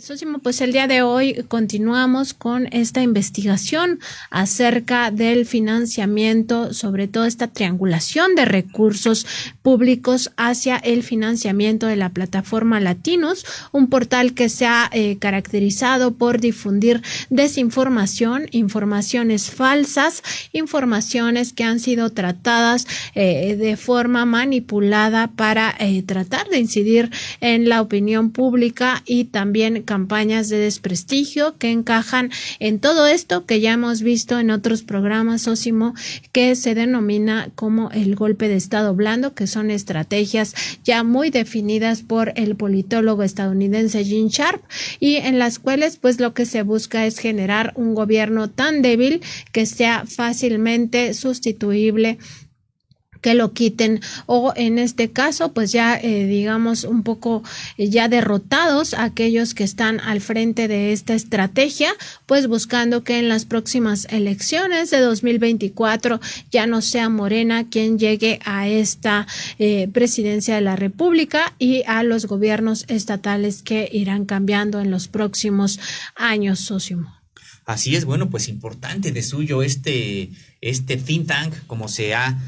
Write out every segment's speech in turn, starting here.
Sósimo, pues el día de hoy continuamos con esta investigación acerca del financiamiento, sobre todo esta triangulación de recursos públicos hacia el financiamiento de la plataforma Latinos, un portal que se ha caracterizado por difundir desinformación, informaciones falsas, informaciones que han sido tratadas de forma manipulada para tratar de incidir en la opinión pública y también campañas de desprestigio que encajan en todo esto que ya hemos visto en otros programas, Sósimo, que se denomina como el golpe de estado blando, que son estrategias ya muy definidas por el politólogo estadounidense Gene Sharp, y en las cuales pues lo que se busca es generar un gobierno tan débil que sea fácilmente sustituible, que lo quiten, o en este caso pues ya digamos un poco ya derrotados aquellos que están al frente de esta estrategia, pues buscando que en las próximas elecciones de 2024 ya no sea Morena quien llegue a esta presidencia de la República y a los gobiernos estatales que irán cambiando en los próximos años, Sósimo. Así es, bueno, pues importante de suyo este think tank, como se ha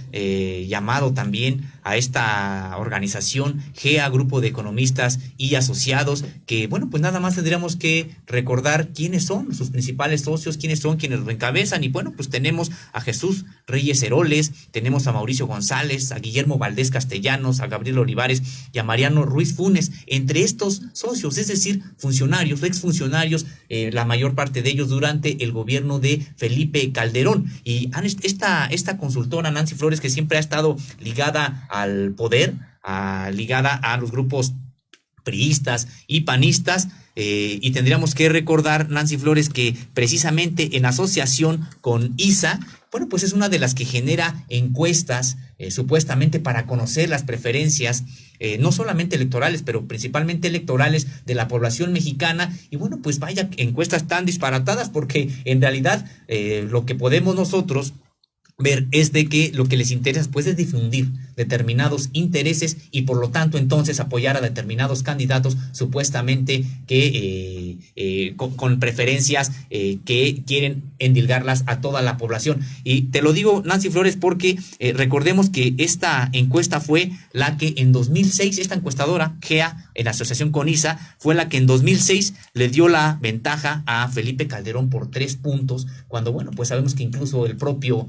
llamado también a esta organización, GEA, Grupo de Economistas y Asociados, que bueno, pues nada más tendríamos que recordar quiénes son sus principales socios, quiénes son quienes lo encabezan, y bueno, pues tenemos a Jesús Reyes Heroles, tenemos a Mauricio González, a Guillermo Valdés Castellanos, a Gabriel Olivares y a Mariano Ruiz Funes, entre estos socios, es decir, funcionarios, exfuncionarios, la mayor parte de ellos durante el gobierno de Felipe Calderón. Y esta consultora Nancy Flores, que siempre ha estado ligada al poder, ligada a los grupos priistas y panistas, y tendríamos que recordar, Nancy Flores, que precisamente en asociación con ISA, bueno, pues es una de las que genera encuestas supuestamente para conocer las preferencias, no solamente electorales, pero principalmente electorales de la población mexicana. Y bueno, pues vaya encuestas tan disparatadas, porque en realidad lo que podemos nosotros ver es de que lo que les interesa pues es difundir determinados intereses y por lo tanto entonces apoyar a determinados candidatos supuestamente que con preferencias que quieren endilgarlas a toda la población. Y te lo digo, Nancy Flores, porque recordemos que esta encuesta fue la que en 2006, esta encuestadora GEA en asociación con ISA, fue la que en 2006 le dio la ventaja a Felipe Calderón por 3 puntos, cuando bueno, pues sabemos que incluso el propio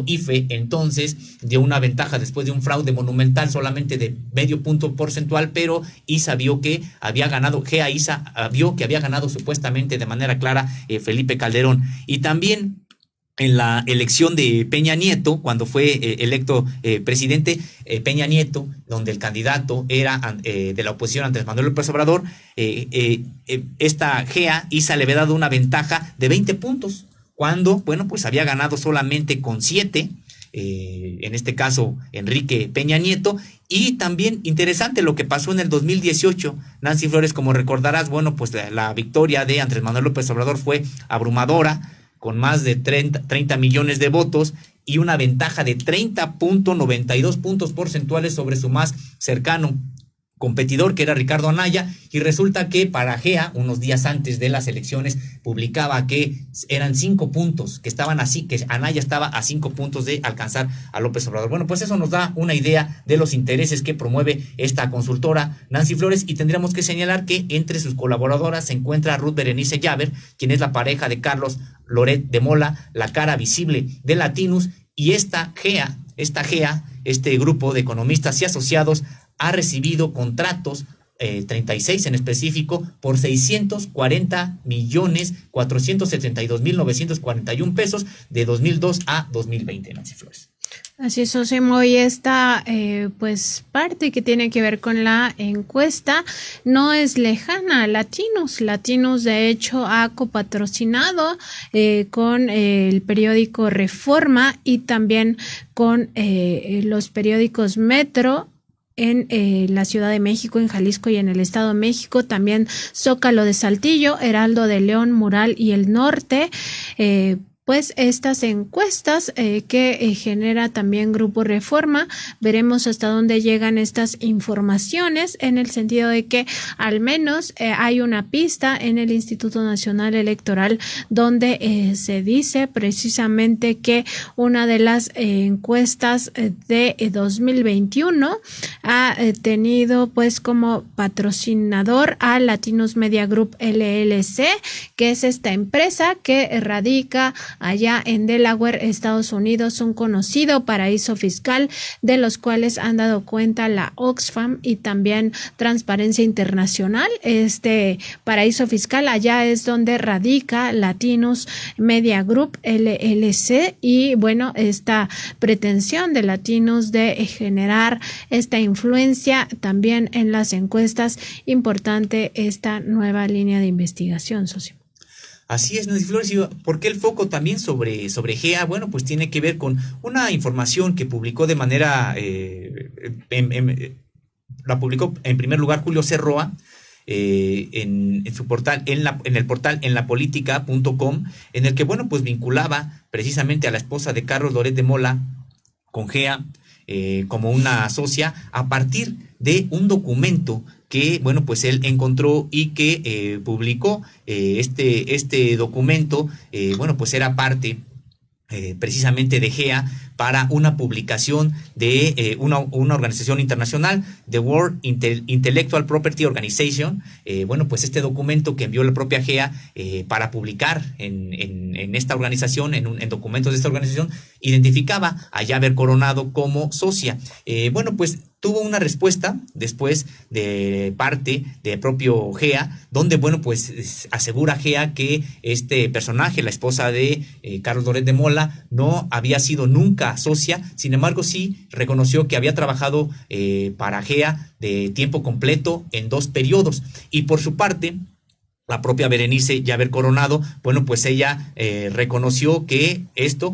IFE entonces dio una ventaja después de un fraude monumental solamente de medio punto porcentual, pero ISA vio que había ganado, GEA ISA vio que había ganado supuestamente de manera clara Felipe Calderón. Y también en la elección de Peña Nieto, cuando fue electo presidente Peña Nieto, donde el candidato era de la oposición Andrés Manuel López Obrador, esta GEA ISA le había dado una ventaja de 20 puntos, cuando, bueno, pues había ganado solamente con 7, en este caso Enrique Peña Nieto. Y también interesante lo que pasó en el 2018, Nancy Flores, como recordarás, bueno, pues la victoria de Andrés Manuel López Obrador fue abrumadora, con más de 30 millones de votos y una ventaja de 30.92 puntos porcentuales sobre su más cercano competidor, que era Ricardo Anaya. Y resulta que para GEA, unos días antes de las elecciones, publicaba que eran 5 puntos, que estaban así, que Anaya estaba a 5 puntos de alcanzar a López Obrador. Bueno, pues eso nos da una idea de los intereses que promueve esta consultora Nancy Flores, y tendríamos que señalar que entre sus colaboradoras se encuentra Ruth Berenice Llaver, quien es la pareja de Carlos Loret de Mola, la cara visible de Latinos. Y esta GEA, este grupo de economistas y asociados, ha recibido contratos, 36 en específico, por 640,472,941 pesos de 2002 a 2020, Nancy Flores. Así es, Sósimo, y esta pues parte que tiene que ver con la encuesta no es lejana a Latinos. Latinos de hecho ha copatrocinado con el periódico Reforma y también con los periódicos Metro en la Ciudad de México, en Jalisco y en el Estado de México, también Zócalo de Saltillo, Heraldo de León, Mural y El Norte, pues estas encuestas que genera también Grupo Reforma. Veremos hasta dónde llegan estas informaciones, en el sentido de que al menos hay una pista en el Instituto Nacional Electoral donde se dice precisamente que una de las encuestas de 2021 ha tenido pues como patrocinador a Latinos Media Group LLC, que es esta empresa que radica allá en Delaware, Estados Unidos, un conocido paraíso fiscal de los cuales han dado cuenta la Oxfam y también Transparencia Internacional. Este paraíso fiscal allá es donde radica Latinos Media Group LLC, y bueno, esta pretensión de Latinos de generar esta influencia también en las encuestas, importante esta nueva línea de investigación, socio. Así es, Nancy Flores. ¿Por qué el foco también sobre GEA? Bueno, pues tiene que ver con una información que publicó de manera, la publicó en primer lugar Julio C. Roa, en su portal, en el portal enlapolitica.com, en el que, bueno, pues vinculaba precisamente a la esposa de Carlos Loret de Mola con GEA como una socia, a partir de un documento que, bueno, pues él encontró y que publicó. Este documento, bueno, pues era parte precisamente de GEA para una publicación de una organización internacional, The World Intellectual Property Organization. Bueno, pues este documento que envió la propia GEA para publicar en esta organización, en documentos de esta organización, identificaba a Yaber Coronado como socia. Bueno, pues tuvo una respuesta después de parte de propio GEA, donde, bueno, pues asegura GEA que este personaje, la esposa de Carlos Loret de Mola, no había sido nunca socia. Sin embargo, sí reconoció que había trabajado para GEA de tiempo completo en 2 periodos. Y por su parte, la propia Berenice Yaber Coronado, bueno, pues ella reconoció que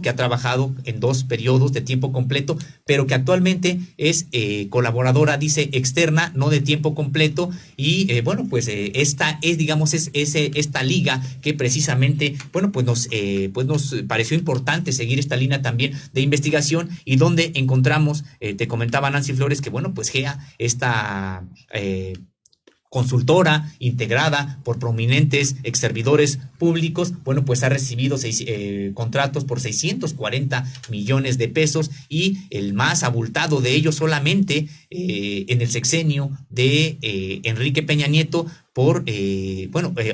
ha trabajado en 2 periodos de tiempo completo, pero que actualmente es colaboradora, dice, externa, no de tiempo completo. Y bueno, pues esta es, digamos, esta liga que precisamente, bueno, pues nos pareció importante seguir esta línea también de investigación, y donde encontramos, te comentaba Nancy Flores, que, bueno, pues GEA, esta consultora integrada por prominentes exservidores públicos, bueno, pues ha recibido contratos por 640 millones de pesos, y el más abultado de ellos solamente en el sexenio de Enrique Peña Nieto,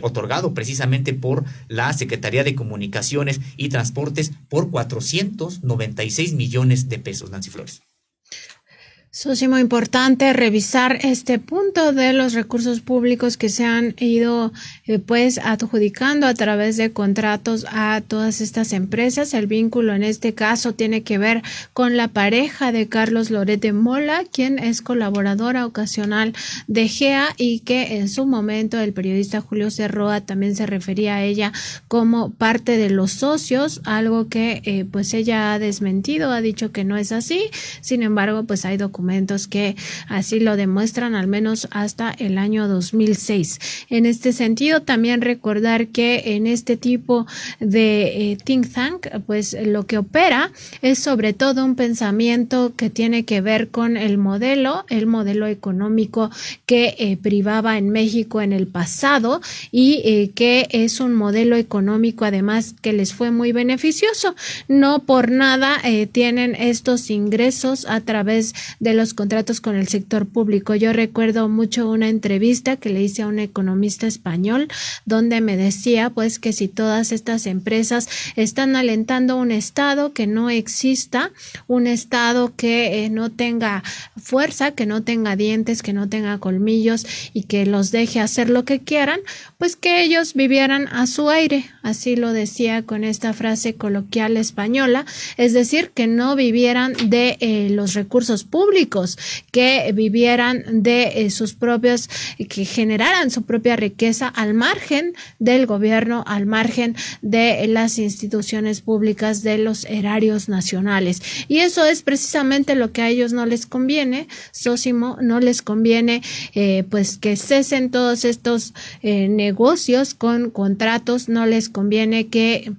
otorgado precisamente por la Secretaría de Comunicaciones y Transportes por 496 millones de pesos, Nancy Flores. Es muy importante revisar este punto de los recursos públicos que se han ido pues adjudicando a través de contratos a todas estas empresas. El vínculo en este caso tiene que ver con la pareja de Carlos Loret de Mola, quien es colaboradora ocasional de GEA, y que en su momento el periodista Julio C. Roa también se refería a ella como parte de los socios, algo que pues ella ha desmentido, ha dicho que no es así. Sin embargo, pues hay documentos que así lo demuestran, al menos hasta el año 2006. En este sentido, también recordar que en este tipo de think tank, pues lo que opera es sobre todo un pensamiento que tiene que ver con el modelo económico que privaba en México en el pasado, y que es un modelo económico además que les fue muy beneficioso. No por nada tienen estos ingresos a través de los contratos con el sector público. Yo recuerdo mucho una entrevista que le hice a un economista español, donde me decía pues que si todas estas empresas están alentando un Estado que no exista, un Estado que no tenga fuerza, que no tenga dientes, que no tenga colmillos, y que los deje hacer lo que quieran, pues que ellos vivieran a su aire. Así lo decía con esta frase coloquial española, es decir, que no vivieran de los recursos públicos, que vivieran de sus propios, que generaran su propia riqueza al margen del gobierno, al margen de las instituciones públicas, de los erarios nacionales. Y eso es precisamente lo que a ellos no les conviene, Sósimo. No les conviene pues que cesen todos estos negocios con contratos, no les conviene que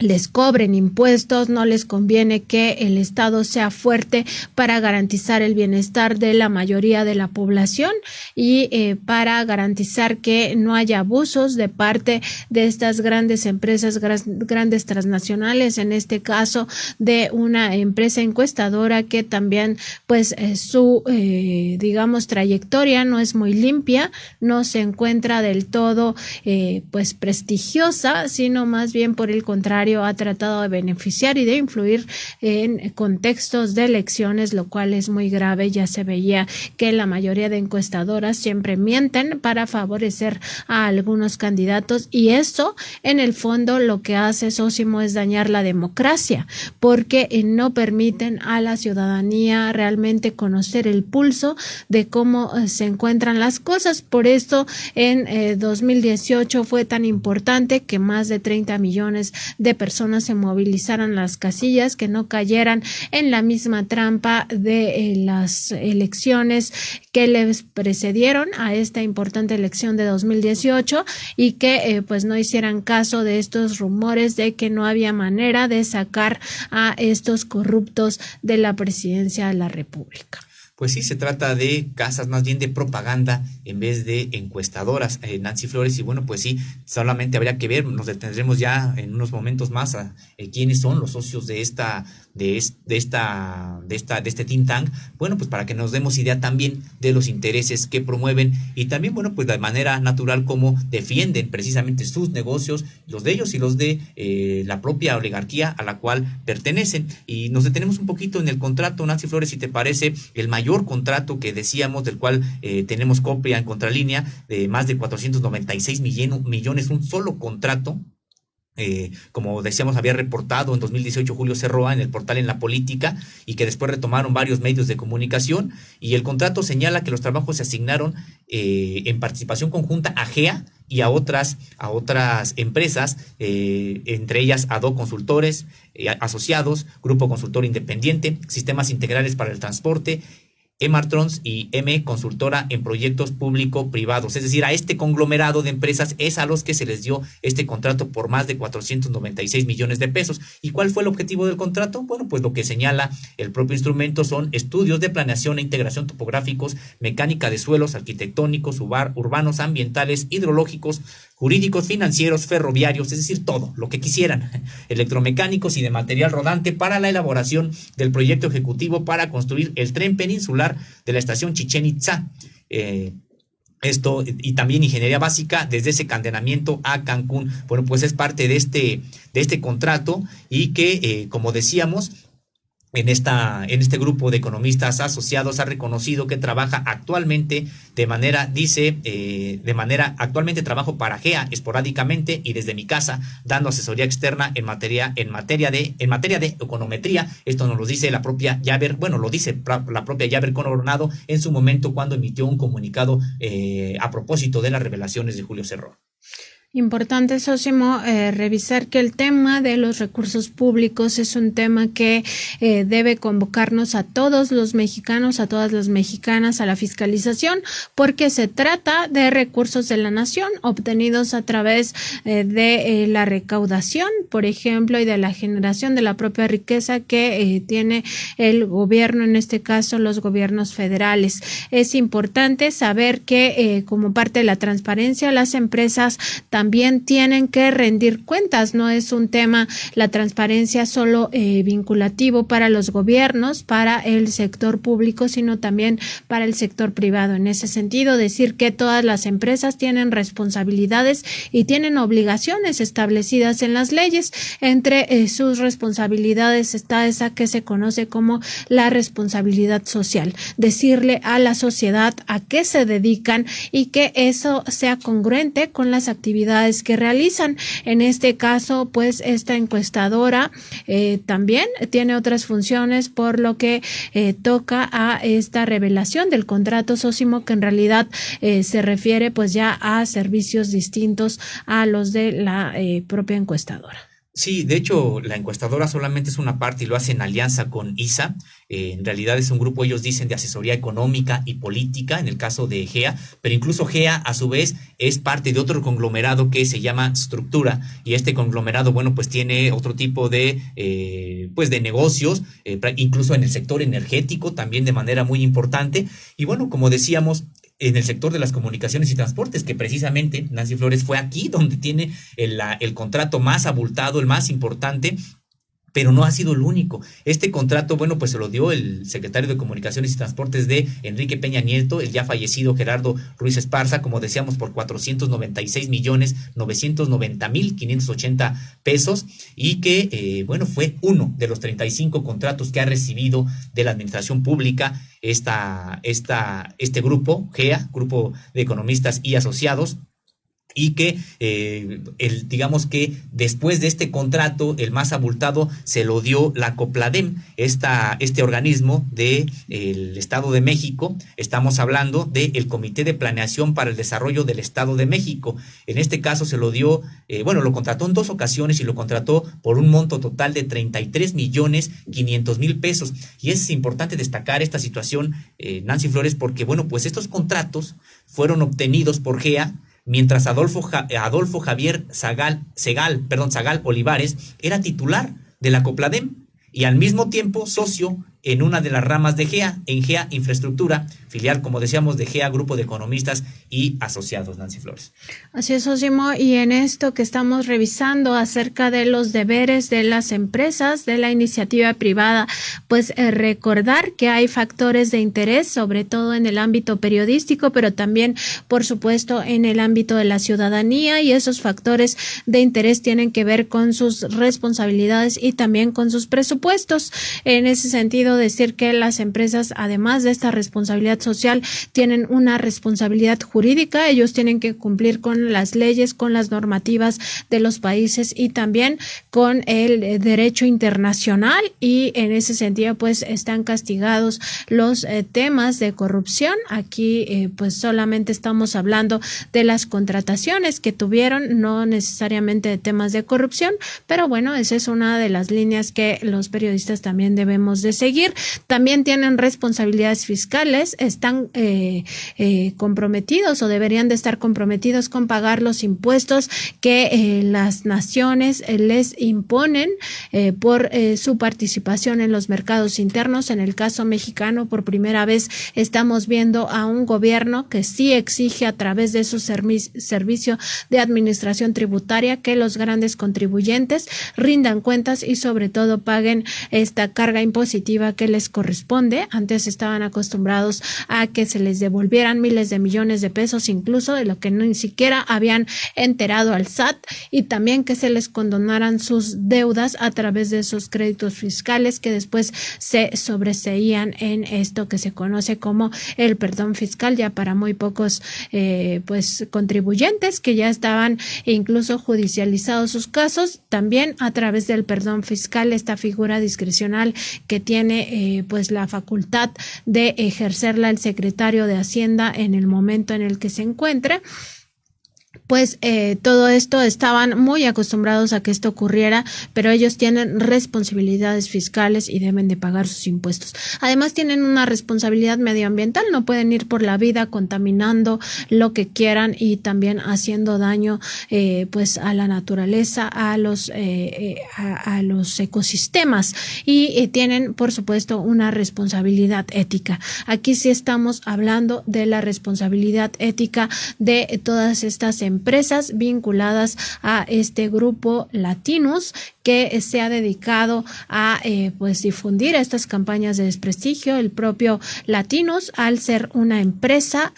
les cobren impuestos, no les conviene que el Estado sea fuerte para garantizar el bienestar de la mayoría de la población y para garantizar que no haya abusos de parte de estas grandes empresas, grandes transnacionales, en este caso de una empresa encuestadora que también pues su digamos trayectoria no es muy limpia, no se encuentra del todo pues prestigiosa, sino más bien por el contrario ha tratado de beneficiar y de influir en contextos de elecciones, lo cual es muy grave. Ya se veía que la mayoría de encuestadoras siempre mienten para favorecer a algunos candidatos y esto en el fondo lo que hace, Sósimo, es dañar la democracia porque no permiten a la ciudadanía realmente conocer el pulso de cómo se encuentran las cosas. Por esto en 2018 fue tan importante que más de 30 millones de personas se movilizaran las casillas, que no cayeran en la misma trampa de las elecciones que les precedieron a esta importante elección de 2018 y que pues no hicieran caso de estos rumores de que no había manera de sacar a estos corruptos de la presidencia de la República. Pues sí, se trata de casas más bien de propaganda en vez de encuestadoras, Nancy Flores, y bueno, pues sí, solamente habría que ver, nos detendremos ya en unos momentos más a quiénes son los socios de este think tank, bueno, pues para que nos demos idea también de los intereses que promueven y también, bueno, pues de manera natural cómo defienden precisamente sus negocios, los de ellos y los de la propia oligarquía a la cual pertenecen. Y nos detenemos un poquito en el contrato, Nancy Flores, si te parece, el mayor contrato que decíamos, del cual tenemos copia en contralínea, de más de 496 millones, un solo contrato. Como decíamos, había reportado en 2018 Julio C. Roa en el portal En la Política y que después retomaron varios medios de comunicación, y el contrato señala que los trabajos se asignaron en participación conjunta a GEA y a otras empresas, entre ellas ADO Consultores, Asociados, Grupo Consultor Independiente, Sistemas Integrales para el Transporte, Emartrons y M Consultora en proyectos público-privados. Es decir, a este conglomerado de empresas es a los que se les dio este contrato por más de 496 millones de pesos. ¿Y cuál fue el objetivo del contrato? Bueno, pues lo que señala el propio instrumento son estudios de planeación e integración topográficos, mecánica de suelos, arquitectónicos, urbanos, ambientales, hidrológicos, jurídicos, financieros, ferroviarios, es decir, todo lo que quisieran, electromecánicos y de material rodante para la elaboración del proyecto ejecutivo para construir el tren peninsular de la estación Chichén Itzá. Esto y también ingeniería básica desde ese cadenamiento a Cancún. Bueno, pues es parte de este contrato y que, como decíamos, en este grupo de economistas asociados ha reconocido que trabaja actualmente actualmente trabajo para GEA esporádicamente y desde mi casa, dando asesoría externa en materia de econometría. Esto nos lo dice la propia Yaber, lo dice la propia Yaber Coronado en su momento cuando emitió un comunicado a propósito de las revelaciones de Julio C. Roa. Importante, Sósimo, revisar que el tema de los recursos públicos es un tema que debe convocarnos a todos los mexicanos, a todas las mexicanas a la fiscalización, porque se trata de recursos de la nación obtenidos a través de la recaudación, por ejemplo, y de la generación de la propia riqueza que tiene el gobierno, en este caso los gobiernos federales. Es importante saber que como parte de la transparencia, las empresas también tienen que rendir cuentas. No es un tema, la transparencia solo vinculativo para los gobiernos, para el sector público, sino también para el sector privado. En ese sentido, decir que todas las empresas tienen responsabilidades y tienen obligaciones establecidas en las leyes. Entre sus responsabilidades está esa que se conoce como la responsabilidad social. Decirle a la sociedad a qué se dedican y que eso sea congruente con las actividades que realizan. En este caso, pues esta encuestadora también tiene otras funciones, por lo que toca a esta revelación del contrato, Sósimo, que en realidad se refiere pues ya a servicios distintos a los de la propia encuestadora. Sí, de hecho, la encuestadora solamente es una parte y lo hace en alianza con ISA. En realidad es un grupo, ellos dicen, de asesoría económica y política, en el caso de GEA, pero incluso GEA, a su vez, es parte de otro conglomerado que se llama Structura, y este conglomerado, bueno, pues tiene otro tipo pues de negocios, incluso en el sector energético, también de manera muy importante. Y bueno, como decíamos, en el sector de las comunicaciones y transportes, que precisamente Nancy Flores fue aquí donde tiene el contrato más abultado, el más importante, pero no ha sido el único. Este contrato, bueno, pues se lo dio el secretario de Comunicaciones y Transportes de Enrique Peña Nieto, el ya fallecido Gerardo Ruiz Esparza, como decíamos, por 496,990,580 pesos, y que, bueno, fue uno de los 35 contratos que ha recibido de la administración pública este grupo, GEA, Grupo de Economistas y Asociados, y que digamos que después de este contrato, el más abultado se lo dio la COPLADEM, este organismo del Estado de México. Estamos hablando del Comité de Planeación para el Desarrollo del Estado de México. En este caso se lo dio, lo contrató en 2 ocasiones y lo contrató por un monto total de 33,500,000 pesos. Y es importante destacar esta situación, Nancy Flores, porque, bueno, pues estos contratos fueron obtenidos por GEA mientras Adolfo Javier Zagal Olivares era titular de la COPLADEM y al mismo tiempo socio en una de las ramas de GEA, en GEA Infraestructura, filial, como decíamos, de GEA Grupo de Economistas y Asociados, Nancy Flores. Así es, Osimo, y en esto que estamos revisando acerca de los deberes de las empresas, de la iniciativa privada, pues recordar que hay factores de interés, sobre todo en el ámbito periodístico, pero también, por supuesto, en el ámbito de la ciudadanía, y esos factores de interés tienen que ver con sus responsabilidades y también con sus presupuestos. En ese sentido, decir que las empresas, además de esta responsabilidad social, tienen una responsabilidad jurídica. Ellos tienen que cumplir con las leyes, con las normativas de los países y también con el derecho internacional, y en ese sentido pues están castigados los temas de corrupción. Aquí pues solamente estamos hablando de las contrataciones que tuvieron, no necesariamente de temas de corrupción, pero bueno, esa es una de las líneas que los periodistas también debemos de seguir. También tienen responsabilidades fiscales, están comprometidos o deberían de estar comprometidos con pagar los impuestos que las naciones les imponen por su participación en los mercados internos. En el caso mexicano, por primera vez estamos viendo a un gobierno que sí exige a través de su servicio de administración tributaria que los grandes contribuyentes rindan cuentas y sobre todo paguen esta carga impositiva que les corresponde. Antes estaban acostumbrados a que se les devolvieran miles de millones de pesos, incluso de lo que ni siquiera habían enterado al SAT, y también que se les condonaran sus deudas a través de esos créditos fiscales que después se sobreseían en esto que se conoce como el perdón fiscal, ya para muy pocos pues contribuyentes que ya estaban incluso judicializados sus casos. También a través del perdón fiscal, esta figura discrecional que tiene pues la facultad de ejercerla el secretario de Hacienda en el momento en el que se encuentre. Pues todo esto estaban muy acostumbrados a que esto ocurriera, pero ellos tienen responsabilidades fiscales y deben de pagar sus impuestos. Además tienen una responsabilidad medioambiental, no pueden ir por la vida contaminando lo que quieran y también haciendo daño pues a la naturaleza, a los ecosistemas, y tienen por supuesto una responsabilidad ética. Aquí sí estamos hablando de la responsabilidad ética de todas estas empresas vinculadas a este grupo Latinus, que se ha dedicado a pues difundir estas campañas de desprestigio. El propio Latinus, al ser una empresa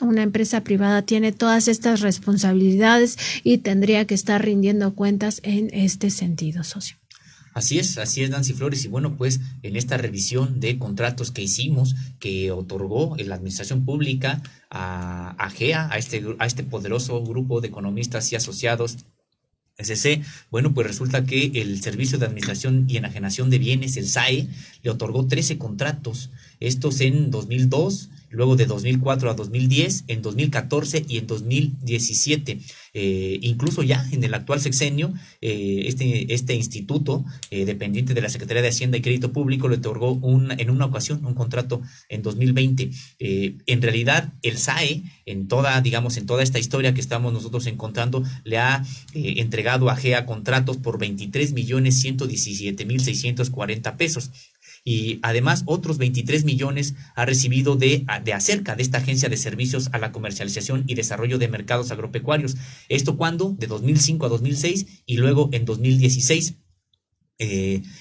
privada, tiene todas estas responsabilidades y tendría que estar rindiendo cuentas en este sentido, socio. Así es, Nancy Flores, y bueno, pues en esta revisión de contratos que hicimos, que otorgó la administración pública a GEA, a este poderoso grupo de economistas y asociados, SC, bueno, pues resulta que el Servicio de Administración y Enajenación de Bienes, el SAE, le otorgó 13 contratos estos en 2002, luego de 2004 a 2010, en 2014 y en 2017. Incluso ya en el actual sexenio, este instituto, dependiente de la Secretaría de Hacienda y Crédito Público, le otorgó en una ocasión un contrato en 2020. En realidad, el SAE, en toda esta historia que estamos nosotros encontrando, le ha entregado a GEA contratos por 23,117,640 pesos. Y además otros 23 millones ha recibido de Acerca, de esta agencia de servicios a la comercialización y desarrollo de mercados agropecuarios. ¿Esto cuándo? De 2005 a 2006 y luego en 2016.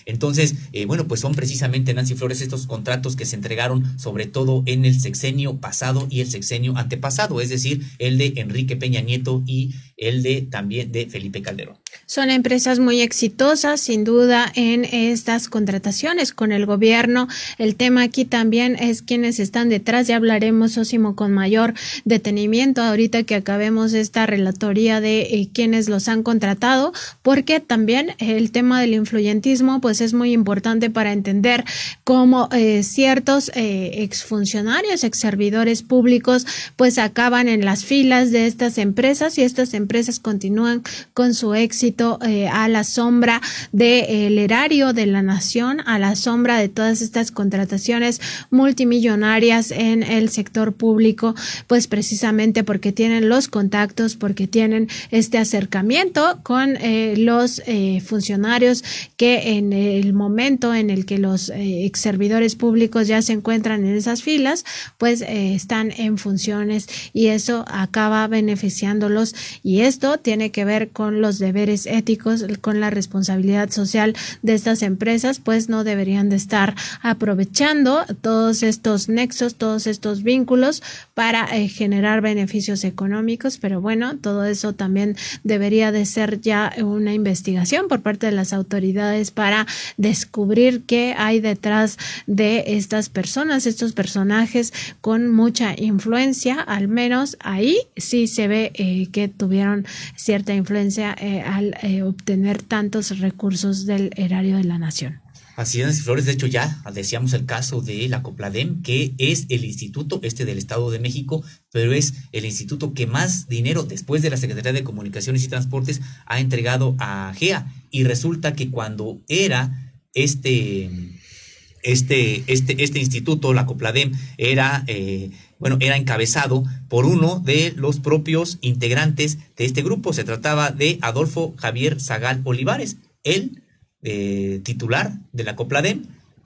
Entonces, bueno, pues son precisamente, Nancy Flores, estos contratos que se entregaron sobre todo en el sexenio pasado y el sexenio antepasado, es decir, el de Enrique Peña Nieto y el de también de Felipe Calderón. Son empresas muy exitosas, sin duda, en estas contrataciones con el gobierno. El tema aquí también es quiénes están detrás. Ya hablaremos, Sósimo, con mayor detenimiento ahorita que acabemos esta relatoría de quiénes los han contratado, porque también el tema del influyentismo pues es muy importante para entender cómo ciertos exfuncionarios, exservidores públicos pues acaban en las filas de estas empresas y estas empresas continúan con su éxito a la sombra del erario de la nación, a la sombra de todas estas contrataciones multimillonarias en el sector público, pues precisamente porque tienen los contactos, porque tienen este acercamiento con los funcionarios que en el momento en el que los exservidores públicos ya se encuentran en esas filas, pues están en funciones y eso acaba beneficiándolos, y esto tiene que ver con los deberes éticos, con la responsabilidad social de estas empresas, pues no deberían de estar aprovechando todos estos nexos, todos estos vínculos para generar beneficios económicos. Pero bueno, todo eso también debería de ser ya una investigación por parte de las autoridades para descubrir qué hay detrás de estas personas, estos personajes con mucha influencia. Al menos ahí sí se ve que tuvieron cierta influencia al obtener tantos recursos del erario de la nación. Así es, Nancy Flores. De hecho, ya decíamos el caso de la Copladem, que es el instituto del Estado de México, pero es el instituto que más dinero, después de la Secretaría de Comunicaciones y Transportes, ha entregado a GEA. Y resulta que cuando era este instituto, la Copladem, era encabezado por uno de los propios integrantes de este grupo. Se trataba de Adolfo Javier Zagal Olivares, él, titular de la Copladem,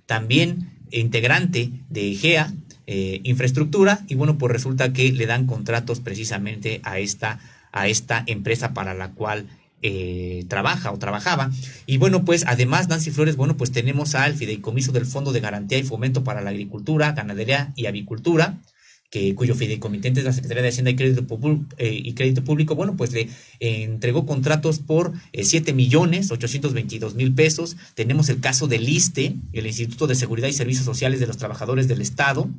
también integrante de GEA Infraestructura, y bueno, pues resulta que le dan contratos precisamente a esta empresa para la cual trabajaba. Y bueno, pues además, Nancy Flores, bueno, pues tenemos al Fideicomiso del Fondo de Garantía y Fomento para la Agricultura, Ganadería y Avicultura, cuyo fideicomitente es la Secretaría de Hacienda y Crédito Público. Bueno, pues le entregó contratos por 7,822,000 pesos. Tenemos el caso del ISSSTE, el Instituto de Seguridad y Servicios Sociales de los Trabajadores del Estado,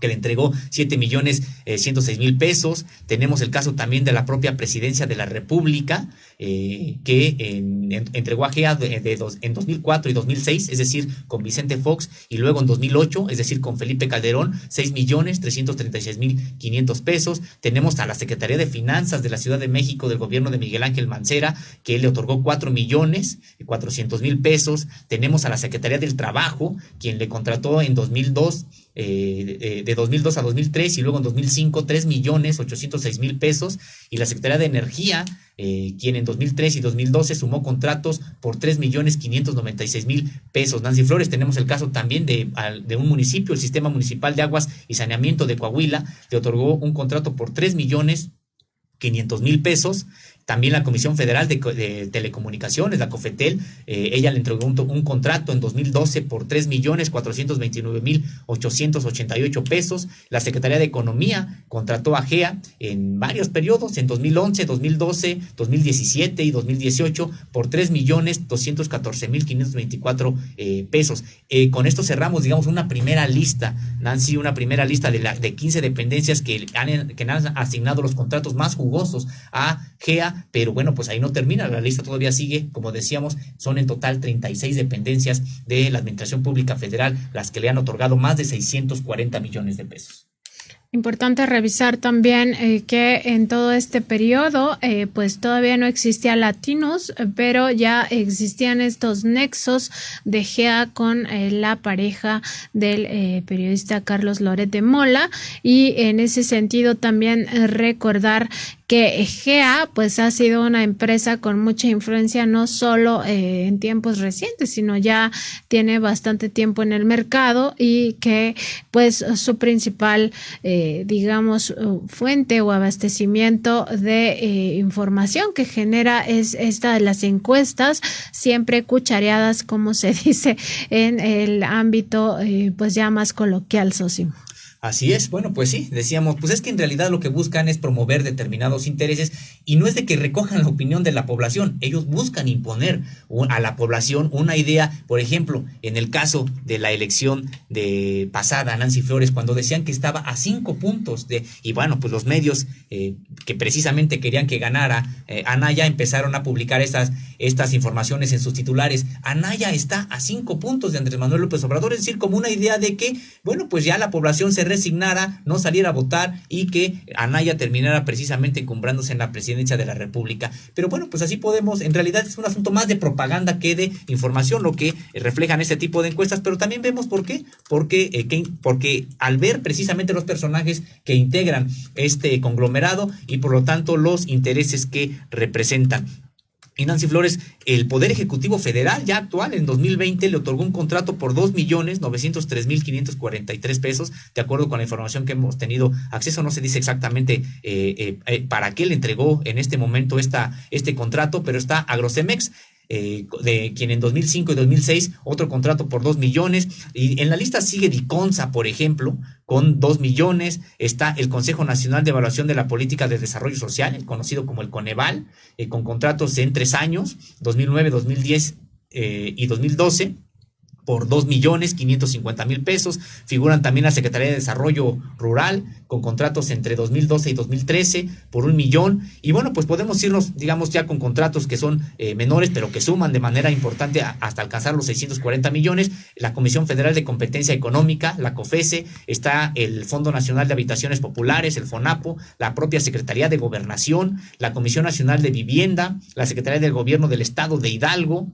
que le entregó 7,106,000 pesos. Tenemos el caso también de la propia Presidencia de la República, que entregó a GEA en 2004 y 2006, es decir, con Vicente Fox, y luego en 2008, es decir, con Felipe Calderón, 6,336,500 pesos. Tenemos a la Secretaría de Finanzas de la Ciudad de México del gobierno de Miguel Ángel Mancera, que le otorgó 4,400,000 pesos. Tenemos a la Secretaría del Trabajo, quien le contrató en 2002, de 2002 a 2003, y luego en 2005 3,806,000 pesos, y la Secretaría de Energía, quien en 2003 y 2012 sumó contratos por 3,596,000 pesos. Nancy Flores, tenemos el caso también de un municipio, el Sistema Municipal de Aguas y Saneamiento de Coahuila, le otorgó un contrato por 3,500,000 pesos. También la Comisión Federal de Telecomunicaciones, la COFETEL, ella le entregó un contrato en 2012 por 3,429,888 pesos. La Secretaría de Economía contrató a GEA en varios periodos, en 2011, 2012, 2017 y 2018, por 3,214,524 pesos. Con esto cerramos, digamos, una primera lista, Nancy, de 15 dependencias que han asignado los contratos más jugosos a GEA Reforma, pero bueno, pues ahí no termina, la lista todavía sigue, como decíamos, son en total 36 dependencias de la Administración Pública Federal las que le han otorgado más de 640 millones de pesos. Importante revisar también que en todo este periodo pues todavía no existía Latinos, pero ya existían estos nexos de GEA con la pareja del periodista Carlos Loret de Mola, y en ese sentido también recordar que GEA pues ha sido una empresa con mucha influencia no solo en tiempos recientes, sino ya tiene bastante tiempo en el mercado, y que pues su principal digamos fuente o abastecimiento de información que genera es esta de las encuestas, siempre cuchareadas, como se dice en el ámbito pues ya más coloquial, Sosimo. Así es, bueno, pues sí, decíamos, pues es que en realidad lo que buscan es promover determinados intereses, y no es de que recojan la opinión de la población, ellos buscan imponer a la población una idea. Por ejemplo, en el caso de la elección de pasada, Nancy Flores, cuando decían que estaba a 5 puntos y bueno, pues los medios que precisamente querían que ganara Anaya empezaron a publicar estas informaciones en sus titulares. Anaya está a 5 puntos de Andrés Manuel López Obrador, es decir, como una idea de que, bueno, pues ya la población se resignara, no saliera a votar y que Anaya terminara precisamente encumbrándose en la presidencia de la República. Pero bueno, pues así podemos, en realidad es un asunto más de propaganda que de información lo que reflejan este tipo de encuestas, pero también vemos por qué, porque al ver precisamente los personajes que integran este conglomerado y por lo tanto los intereses que representan. Y Nancy Flores, el Poder Ejecutivo Federal ya actual en 2020 le otorgó un contrato por 2.903.543 pesos, de acuerdo con la información que hemos tenido acceso. No se dice exactamente para qué le entregó en este momento este contrato, pero está Agrocemex, de quien en 2005 y 2006 otro contrato por 2 millones, y en la lista sigue Diconsa, por ejemplo, con 2 millones, está el Consejo Nacional de Evaluación de la Política de Desarrollo Social, el conocido como el Coneval, con contratos en 3 años, 2009, 2010 y 2012, por 2.550.000 pesos. Figuran también la Secretaría de Desarrollo Rural con contratos entre 2012 y 2013 por 1 millón. Y bueno, pues podemos irnos, digamos, ya con contratos que son menores, pero que suman de manera importante hasta alcanzar los 640 millones. La Comisión Federal de Competencia Económica, la COFESE, está el Fondo Nacional de Habitaciones Populares, el FONAPO, la propia Secretaría de Gobernación, la Comisión Nacional de Vivienda, la Secretaría del Gobierno del Estado de Hidalgo.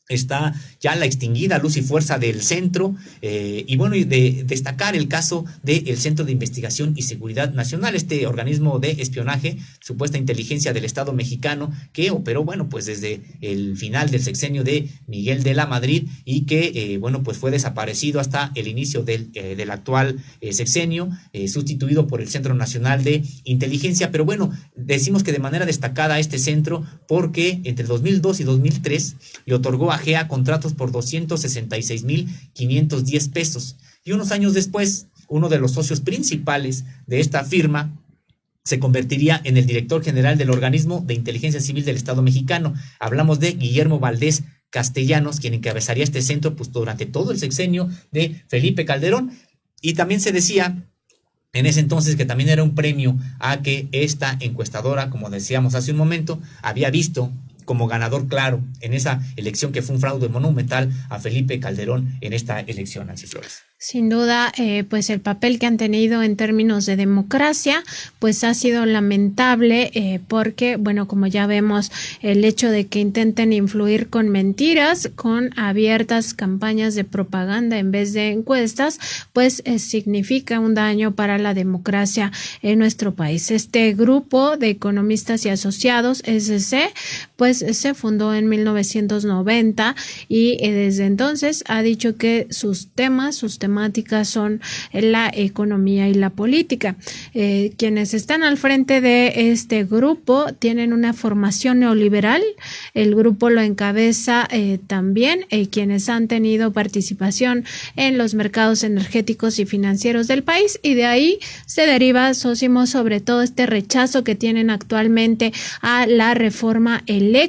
Está ya la extinguida Luz y Fuerza del Centro, y bueno, y de destacar el caso del Centro de Investigación y Seguridad Nacional, este organismo de espionaje, supuesta inteligencia del Estado mexicano, que operó, bueno, pues desde el final del sexenio de Miguel de la Madrid, y que, bueno, pues fue desaparecido hasta el inicio del actual sexenio, sustituido por el Centro Nacional de Inteligencia. Pero bueno, decimos que de manera destacada este centro, porque entre 2002 y 2003 le otorgó a GEA contratos por 266.510 pesos. Y unos años después, uno de los socios principales de esta firma se convertiría en el director general del organismo de inteligencia civil del Estado mexicano. Hablamos de Guillermo Valdés Castellanos, quien encabezaría este centro pues durante todo el sexenio de Felipe Calderón. Y también se decía en ese entonces que también era un premio a que esta encuestadora, como decíamos hace un momento, había visto como ganador claro en esa elección, que fue un fraude monumental, a Felipe Calderón en esta elección, Nancy Flores. Sin duda, pues el papel que han tenido en términos de democracia, pues ha sido lamentable, porque, bueno, como ya vemos, el hecho de que intenten influir con mentiras, con abiertas campañas de propaganda en vez de encuestas, pues significa un daño para la democracia en nuestro país. Este grupo de economistas y asociados, SC, pues se fundó en 1990 y desde entonces ha dicho que sus temáticas son la economía y la política. Quienes están al frente de este grupo tienen una formación neoliberal. El grupo lo encabeza también quienes han tenido participación en los mercados energéticos y financieros del país, y de ahí se deriva, Sosimo, sobre todo este rechazo que tienen actualmente a la reforma eléctrica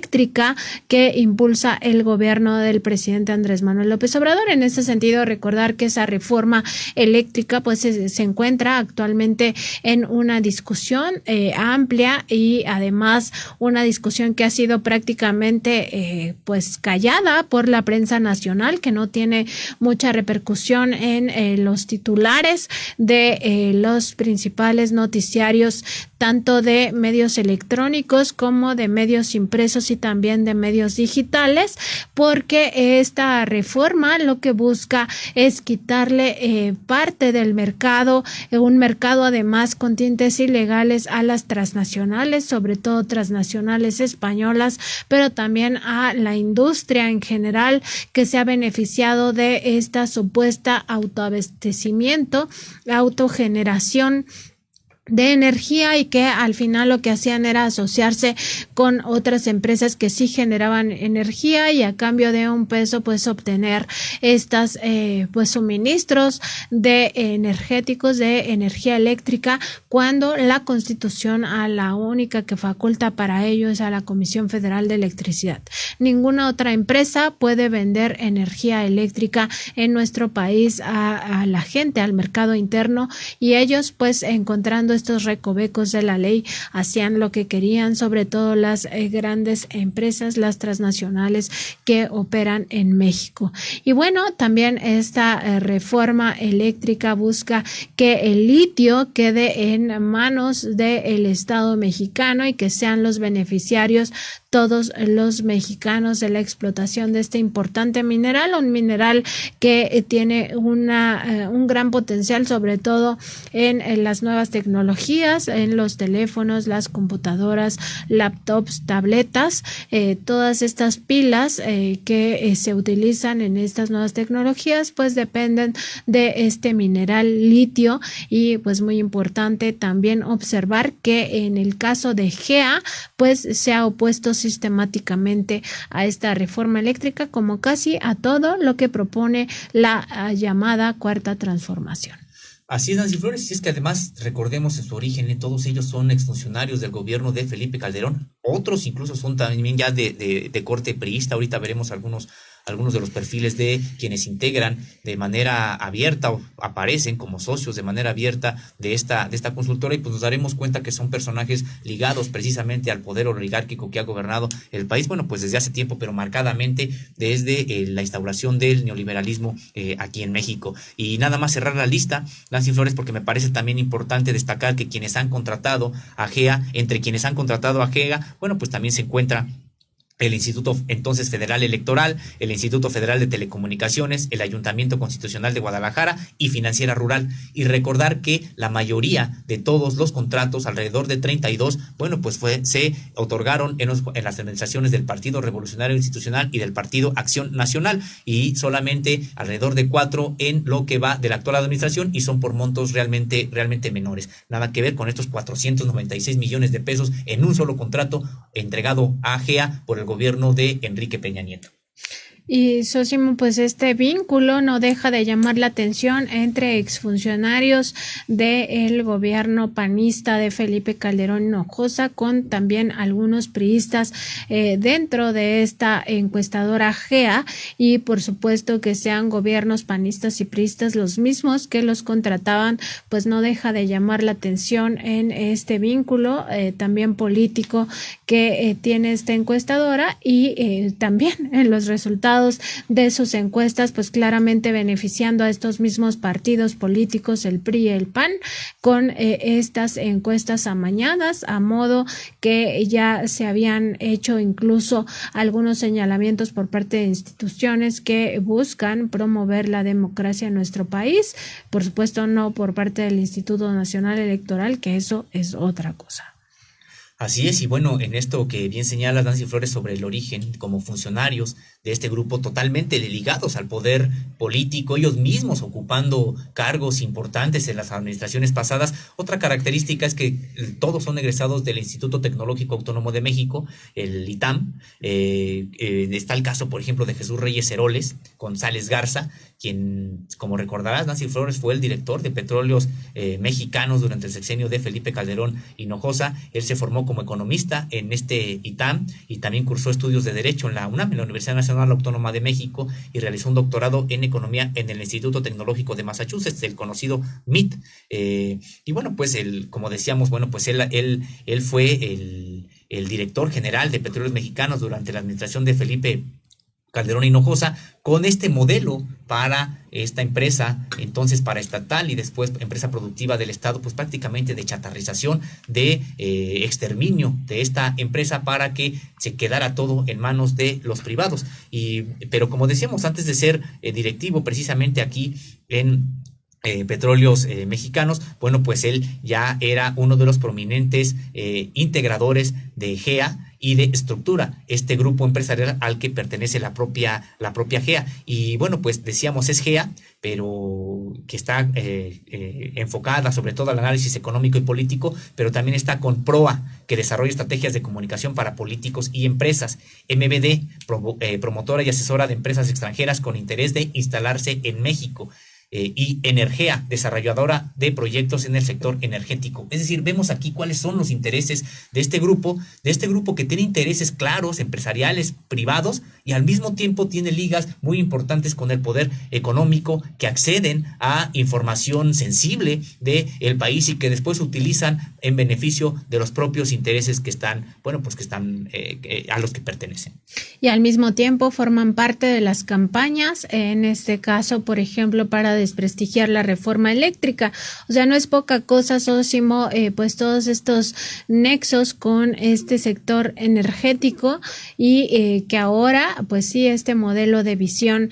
que impulsa el gobierno del presidente Andrés Manuel López Obrador. En ese sentido, recordar que esa reforma eléctrica pues se encuentra actualmente en una discusión amplia y además una discusión que ha sido prácticamente pues callada por la prensa nacional, que no tiene mucha repercusión en los titulares de los principales noticiarios, tanto de medios electrónicos como de medios impresos y también de medios digitales, porque esta reforma lo que busca es quitarle parte del mercado, un mercado además con tintes ilegales a las transnacionales, sobre todo transnacionales españolas, pero también a la industria en general, que se ha beneficiado de esta supuesta autoabastecimiento, autogeneración de energía, y que al final lo que hacían era asociarse con otras empresas que sí generaban energía y a cambio de un peso pues obtener estas pues suministros de energéticos, de energía eléctrica, cuando la Constitución a la única que faculta para ello es a la Comisión Federal de Electricidad. Ninguna otra empresa puede vender energía eléctrica en nuestro país a la gente, al mercado interno, y ellos pues encontrando estos recovecos de la ley hacían lo que querían, sobre todo las grandes empresas, las transnacionales que operan en México. Y bueno, también esta reforma eléctrica busca que el litio quede en manos del Estado mexicano y que sean los beneficiarios todos los mexicanos de la explotación de este importante mineral, un mineral que tiene un gran potencial, sobre todo en las nuevas tecnologías, en los teléfonos, las computadoras, laptops, tabletas, todas estas pilas que se utilizan en estas nuevas tecnologías pues dependen de este mineral litio. Y pues muy importante también observar que en el caso de GEA pues se ha opuesto sistemáticamente a esta reforma eléctrica, como casi a todo lo que propone la llamada Cuarta Transformación. Así es, Nancy Flores, y es que además recordemos en su origen, todos ellos son exfuncionarios del gobierno de Felipe Calderón, otros incluso son también ya de corte priista. Ahorita veremos algunos de los perfiles de quienes integran de manera abierta o aparecen como socios de manera abierta de esta consultora, y pues nos daremos cuenta que son personajes ligados precisamente al poder oligárquico que ha gobernado el país, bueno, pues desde hace tiempo, pero marcadamente desde la instauración del neoliberalismo aquí en México. Y nada más cerrar la lista, Nancy Flores, porque me parece también importante destacar que quienes han contratado a GEA, entre quienes han contratado a GEA, bueno, pues también se encuentra el Instituto entonces Federal Electoral, el Instituto Federal de Telecomunicaciones, el Ayuntamiento Constitucional de Guadalajara y Financiera Rural. Y recordar que la mayoría de todos los contratos, alrededor de 32, bueno, pues se otorgaron en las administraciones del Partido Revolucionario Institucional y del Partido Acción Nacional, y solamente alrededor de 4 en lo que va de la actual administración, y son por montos realmente menores. Nada que ver con estos 496 millones de pesos en un solo contrato entregado a GEA por el gobierno de Enrique Peña Nieto. Y Sósimo, pues este vínculo no deja de llamar la atención entre exfuncionarios del gobierno panista de Felipe Calderón Hinojosa con también algunos priistas dentro de esta encuestadora GEA, y por supuesto que sean gobiernos panistas y priistas los mismos que los contrataban, pues no deja de llamar la atención en este vínculo también político que tiene esta encuestadora, y también en los resultados de sus encuestas, pues claramente beneficiando a estos mismos partidos políticos, el PRI y el PAN, con estas encuestas amañadas, a modo que ya se habían hecho incluso algunos señalamientos por parte de instituciones que buscan promover la democracia en nuestro país, por supuesto no por parte del Instituto Nacional Electoral, que eso es otra cosa. Así es, y bueno, en esto que bien señala Nancy Flores sobre el origen como funcionarios de este grupo totalmente ligados al poder político, ellos mismos ocupando cargos importantes en las administraciones pasadas. Otra característica es que todos son egresados del Instituto Tecnológico Autónomo de México, el ITAM. Está el caso, por ejemplo, de Jesús Reyes Heroles, González Garza, quien, como recordarás, Nancy Flores, fue el director de Petróleos Mexicanos durante el sexenio de Felipe Calderón Hinojosa. Él se formó como economista en este ITAM y también cursó estudios de Derecho en la UNAM, en la Universidad Nacional Autónoma de México, y realizó un doctorado en Economía en el Instituto Tecnológico de Massachusetts, el conocido MIT. Y bueno, pues como decíamos, bueno, pues él fue el director general de Petróleos Mexicanos durante la administración de Felipe Calderón Hinojosa, con este modelo para esta empresa, entonces paraestatal y después empresa productiva del Estado, pues prácticamente de chatarrización, de exterminio de esta empresa para que se quedara todo en manos de los privados. Pero como decíamos, antes de ser directivo precisamente aquí en Petróleos Mexicanos, bueno, pues él ya era uno de los prominentes integradores de GEA y de Estructura, este grupo empresarial al que pertenece la propia GEA. Y bueno, pues decíamos es GEA, pero que está enfocada sobre todo al análisis económico y político, pero también está con PROA, que desarrolla estrategias de comunicación para políticos y empresas. MBD, promotora y asesora de empresas extranjeras con interés de instalarse en México. Y Energea, desarrolladora de proyectos en el sector energético. Es decir, vemos aquí cuáles son los intereses de este grupo que tiene intereses claros, empresariales, privados, y al mismo tiempo tiene ligas muy importantes con el poder económico, que acceden a información sensible del país y que después utilizan en beneficio de los propios intereses que están, bueno, pues que están a los que pertenecen. Y al mismo tiempo forman parte de las campañas, en este caso, por ejemplo, para desprestigiar la reforma eléctrica. O sea, no es poca cosa, Sósimo, pues todos estos nexos con este sector energético y que ahora, pues sí, este modelo de visión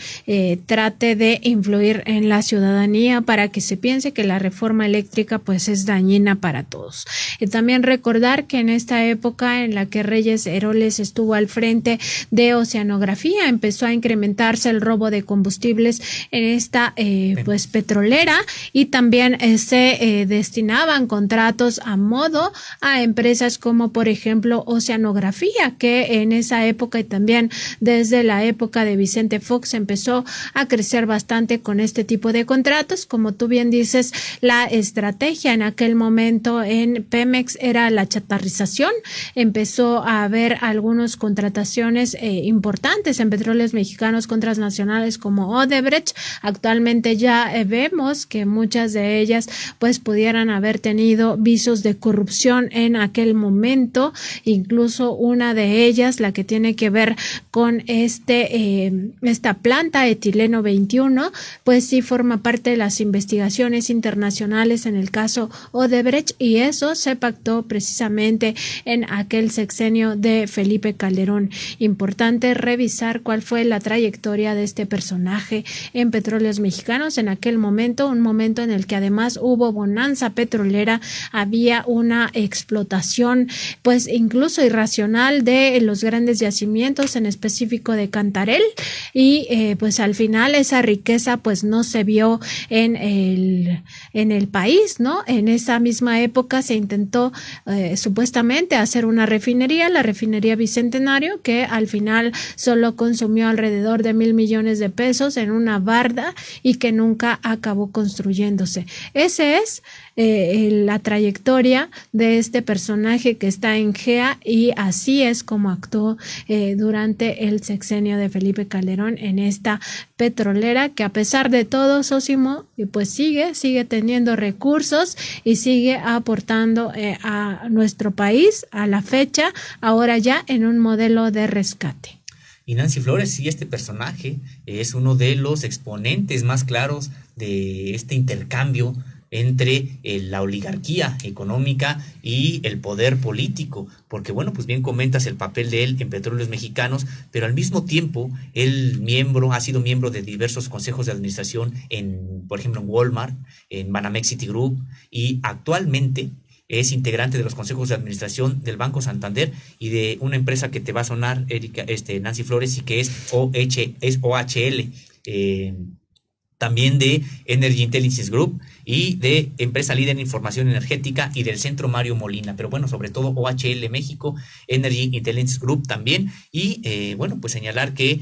trate de influir en la ciudadanía para que se piense que la reforma eléctrica pues es dañina para todos. También recordar que en esta época en la que Reyes Heroles estuvo al frente de Oceanografía, empezó a incrementarse el robo de combustibles en esta pues petrolera, y también se destinaban contratos a modo a empresas como por ejemplo Oceanografía, que en esa época y también desde la época de Vicente Fox empezó a crecer bastante con este tipo de contratos. Como tú bien dices, la estrategia en aquel momento en Pemex era la chatarrización. Empezó a haber algunas contrataciones importantes en Petróleos Mexicanos con transnacionales como Odebrecht. Actualmente ya vemos que muchas de ellas pues pudieran haber tenido visos de corrupción en aquel momento, incluso una de ellas, la que tiene que ver con esta planta etileno 21, pues sí forma parte de las investigaciones internacionales en el caso Odebrecht, y eso se pactó precisamente en aquel sexenio de Felipe Calderón. Importante revisar cuál fue la trayectoria de este personaje en Petróleos Mexicanos en aquel momento, un momento en el que además hubo bonanza petrolera, había una explotación pues incluso irracional de los grandes yacimientos, en específico de Cantarell, y pues al final esa riqueza pues no se vio en el país, ¿no? En esa misma época se intentó supuestamente hacer una refinería, la refinería Bicentenario, que al final solo consumió alrededor de 1,000 millones de pesos en una barda y que nunca acabó construyéndose. Ese es la trayectoria de este personaje que está en GEA, y así es como actuó durante el sexenio de Felipe Calderón en esta petrolera, que a pesar de todo, Sósimo, pues sigue teniendo recursos y sigue aportando a nuestro país a la fecha, ahora ya en un modelo de rescate. Y Nancy Flores, sí, este personaje es uno de los exponentes más claros de este intercambio entre la oligarquía económica y el poder político, porque bueno, pues bien comentas el papel de él en Petróleos Mexicanos, pero al mismo tiempo él ha sido miembro de diversos consejos de administración por ejemplo en Walmart, en Banamex Citigroup, y actualmente es integrante de los consejos de administración del Banco Santander y de una empresa que te va a sonar, Erika, Nancy Flores, y que es OHL. también de Energy Intelligence Group y de Empresa Líder en Información Energética y del Centro Mario Molina, pero bueno, sobre todo OHL México, Energy Intelligence Group también, y bueno, pues señalar que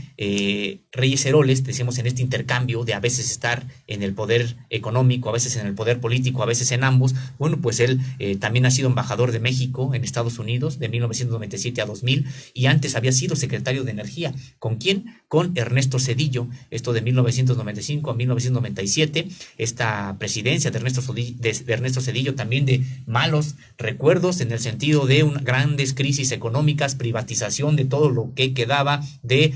Reyes Heroles, decimos en este intercambio de a veces estar en el poder económico, a veces en el poder político, a veces en ambos, bueno, pues él también ha sido embajador de México en Estados Unidos de 1997 a 2000, y antes había sido secretario de Energía. ¿Con quién? Con Ernesto Zedillo, esto de 1995 a 1997, esta presidencia de Ernesto Zedillo, también de malos recuerdos en el sentido de grandes crisis económicas, privatización de todo lo que quedaba, de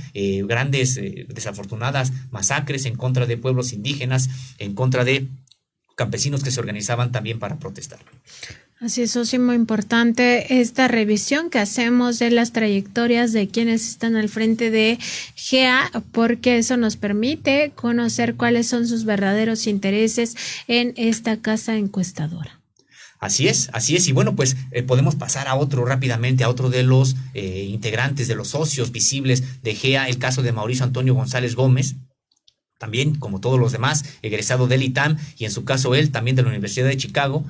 grandes desafortunadas masacres en contra de pueblos indígenas, en contra de campesinos que se organizaban también para protestar. Así es, es muy importante esta revisión que hacemos de las trayectorias de quienes están al frente de GEA, porque eso nos permite conocer cuáles son sus verdaderos intereses en esta casa encuestadora. Así es, y bueno, pues podemos pasar rápidamente a otro de los integrantes, de los socios visibles de GEA, el caso de Mauricio Antonio González Gómez. También, como todos los demás, egresado del ITAM, y en su caso él también de la Universidad de Chicago.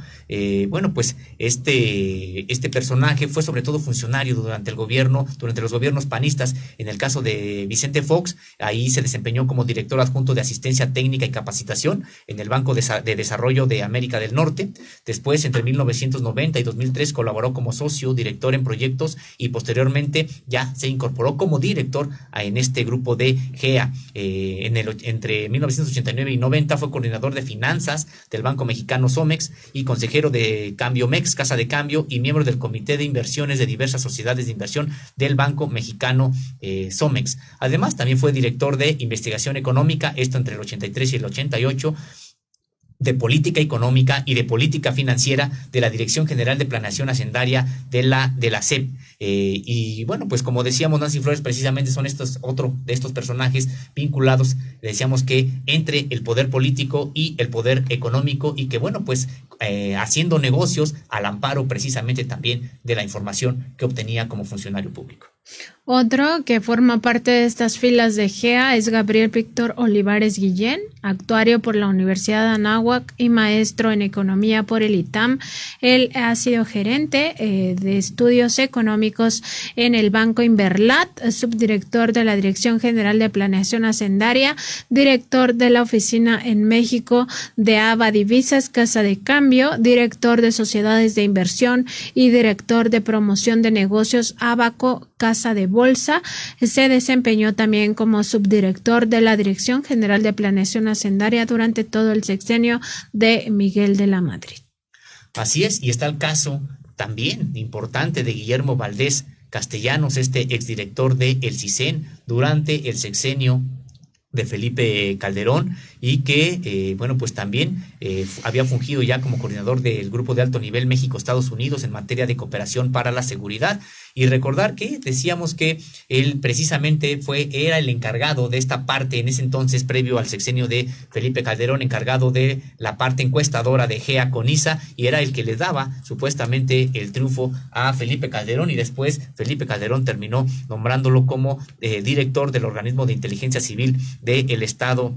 Bueno, pues este personaje fue sobre todo funcionario durante los gobiernos panistas. En el caso de Vicente Fox, ahí se desempeñó como director adjunto de asistencia técnica y capacitación en el Banco de Desarrollo de América del Norte. Después, entre 1990 y 2003, colaboró como socio, director en proyectos, y posteriormente ya se incorporó como director en este grupo de GEA. Entre 1989 y 90 fue coordinador de finanzas del Banco Mexicano Somex y consejero de Cambio Mex, Casa de Cambio, y miembro del Comité de Inversiones de diversas sociedades de inversión del Banco Mexicano Somex. Además, también fue director de investigación económica, esto entre el 83 y el 88, de política económica y de política financiera de la Dirección General de Planeación Hacendaria de la SEP. Y bueno, pues como decíamos, Nancy Flores precisamente son otro de estos personajes vinculados, decíamos que entre el poder político y el poder económico, y que bueno, pues haciendo negocios al amparo precisamente también de la información que obtenía como funcionario público. Otro que forma parte de estas filas de GEA es Gabriel Víctor Olivares Guillén, actuario por la Universidad de Anáhuac y maestro en economía por el ITAM. Él ha sido gerente de estudios económicos en el Banco Inverlat, subdirector de la Dirección General de Planeación Hacendaria, director de la oficina en México de ABA Divisas, Casa de Cambio, director de sociedades de inversión y director de promoción de negocios Abaco, Casa de Bolsa. Se desempeñó también como subdirector de la Dirección General de Planeación Hacendaria durante todo el sexenio de Miguel de la Madrid. Así es, y está el caso también importante de Guillermo Valdés Castellanos, exdirector de el CISEN durante el sexenio de Felipe Calderón, y que, bueno, pues también había fungido ya como coordinador del Grupo de Alto Nivel México-Estados Unidos en materia de cooperación para la seguridad. Y recordar que decíamos que él precisamente era el encargado de esta parte en ese entonces, previo al sexenio de Felipe Calderón, encargado de la parte encuestadora de GEA Conisa, y era el que le daba supuestamente el triunfo a Felipe Calderón, y después Felipe Calderón terminó nombrándolo como director del organismo de inteligencia civil del Estado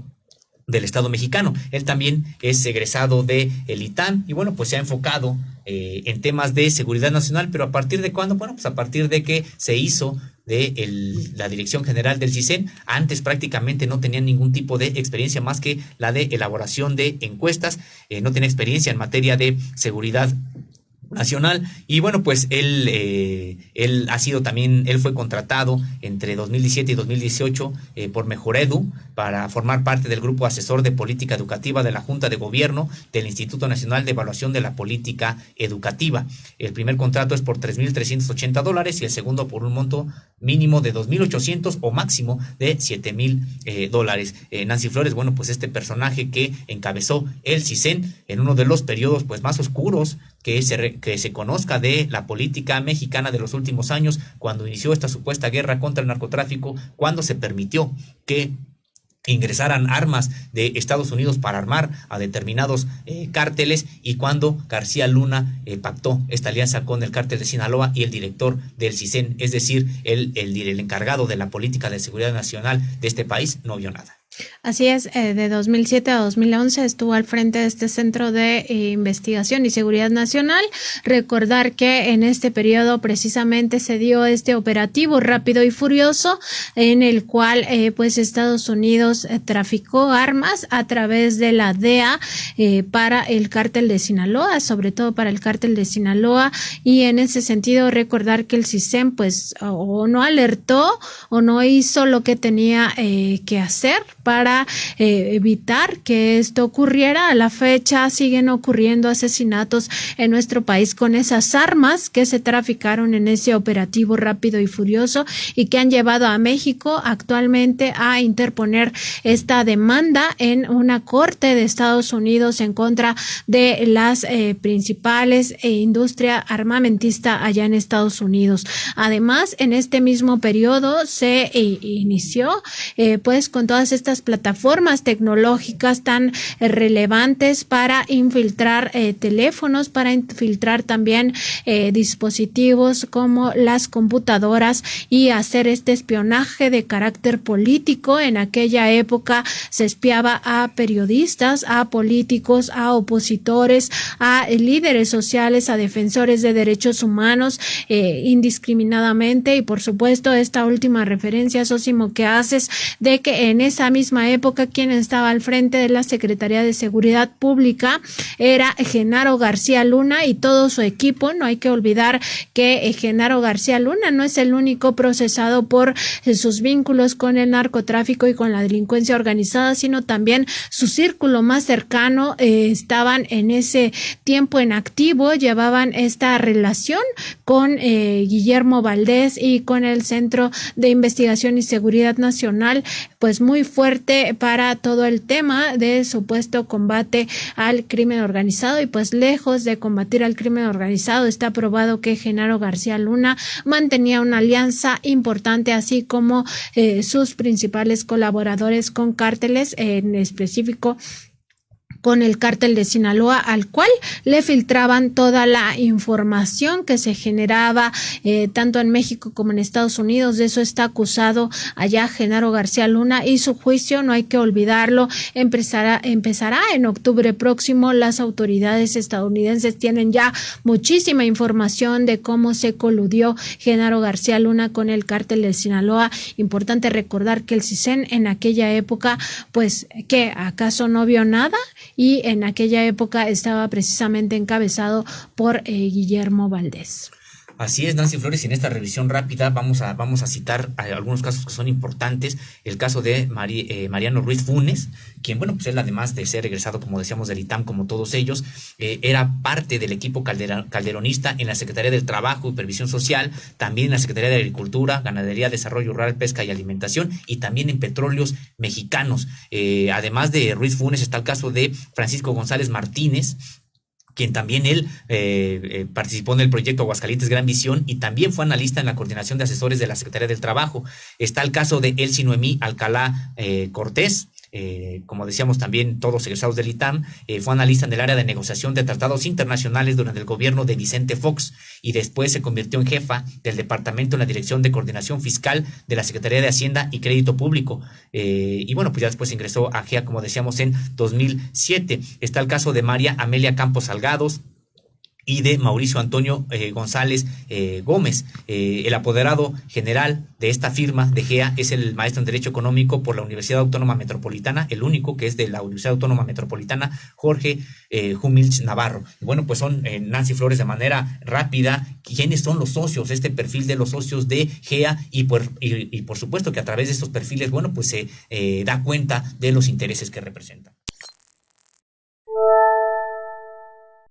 mexicano. Él también es egresado de el ITAM y bueno, pues se ha enfocado en temas de seguridad nacional, pero ¿a partir de cuándo? Bueno, pues a partir de que se hizo de la Dirección General del CISEN. Antes prácticamente no tenía ningún tipo de experiencia más que la de elaboración de encuestas, no tenía experiencia en materia de seguridad nacional, y bueno, pues él fue contratado entre 2017 y 2018 por Mejoredu para formar parte del grupo asesor de política educativa de la Junta de Gobierno del Instituto Nacional de Evaluación de la Política Educativa. El primer contrato es por $3,380 y el segundo por un monto mínimo de $2,800 o máximo de $7,000. Nancy Flores, bueno, pues este personaje que encabezó el CISEN en uno de los periodos pues más oscuros que se conozca de la política mexicana de los últimos años, cuando inició esta supuesta guerra contra el narcotráfico, cuando se permitió que ingresaran armas de Estados Unidos para armar a determinados cárteles, y cuando García Luna pactó esta alianza con el cártel de Sinaloa, y el director del CISEN, es decir, el encargado de la política de seguridad nacional de este país, no vio nada. Así es, de 2007 a 2011 estuvo al frente de este Centro de Investigación y Seguridad Nacional. Recordar que en este periodo precisamente se dio este operativo rápido y furioso en el cual pues Estados Unidos traficó armas a través de la DEA para el cártel de Sinaloa, sobre todo para el cártel de Sinaloa, y en ese sentido recordar que el CISEN pues o no alertó o no hizo lo que tenía que hacer para evitar que esto ocurriera. A la fecha siguen ocurriendo asesinatos en nuestro país con esas armas que se traficaron en ese operativo rápido y furioso y que han llevado a México actualmente a interponer esta demanda en una corte de Estados Unidos en contra de las principales industria armamentista allá en Estados Unidos. Además, en este mismo periodo se inició pues con todas estas plataformas tecnológicas tan relevantes para infiltrar teléfonos, para infiltrar también dispositivos como las computadoras y hacer este espionaje de carácter político. En aquella época se espiaba a periodistas, a políticos, a opositores, a líderes sociales, a defensores de derechos humanos indiscriminadamente. Y por supuesto esta última referencia, Sósimo, que haces de que en esa misma época quien estaba al frente de la Secretaría de Seguridad Pública era Genaro García Luna y todo su equipo. No hay que olvidar que Genaro García Luna no es el único procesado por sus vínculos con el narcotráfico y con la delincuencia organizada, sino también su círculo más cercano estaban en ese tiempo en activo, llevaban esta relación con Guillermo Valdés y con el Centro de Investigación y Seguridad Nacional, pues muy fuerte para todo el tema de supuesto combate al crimen organizado. Y pues lejos de combatir al crimen organizado, está probado que Genaro García Luna mantenía una alianza importante, así como sus principales colaboradores con cárteles, en específico con el cártel de Sinaloa, al cual le filtraban toda la información que se generaba tanto en México como en Estados Unidos. De eso está acusado allá Genaro García Luna y su juicio, no hay que olvidarlo, empezará en octubre próximo. Las autoridades estadounidenses tienen ya muchísima información de cómo se coludió Genaro García Luna con el cártel de Sinaloa. Importante recordar que el CISEN en aquella época, pues, ¿qué? ¿Acaso no vio nada? Y en aquella época estaba precisamente encabezado por Guillermo Valdés. Así es, Nancy Flores, y en esta revisión rápida vamos a citar algunos casos que son importantes. El caso de Mariano Ruiz Funes, quien, bueno, pues él, además de ser egresado, como decíamos, del ITAM, como todos ellos, era parte del equipo calderonista en la Secretaría del Trabajo y Previsión Social, también en la Secretaría de Agricultura, Ganadería, Desarrollo Rural, Pesca y Alimentación, y también en Petróleos Mexicanos. Además de Ruiz Funes está el caso de Francisco González Martínez, quien también él participó en el proyecto Aguascalientes Gran Visión y también fue analista en la coordinación de asesores de la Secretaría del Trabajo. Está el caso de Elsie Noemí Alcalá Cortés, como decíamos también todos egresados del ITAM, fue analista en el área de negociación de tratados internacionales durante el gobierno de Vicente Fox y después se convirtió en jefa del departamento en la Dirección de Coordinación Fiscal de la Secretaría de Hacienda y Crédito Público, y bueno, pues ya después ingresó a GEA, como decíamos, en 2007. Está el caso de María Amelia Campos Salgados y de Mauricio Antonio González Gómez. El apoderado general de esta firma de GEA es el maestro en Derecho Económico por la Universidad Autónoma Metropolitana, el único que es de la Universidad Autónoma Metropolitana, Jorge Humilch Navarro. Y bueno, pues son, Nancy Flores, de manera rápida, quiénes son los socios, este perfil de los socios de GEA, y por supuesto que a través de estos perfiles, bueno, pues se da cuenta de los intereses que representan.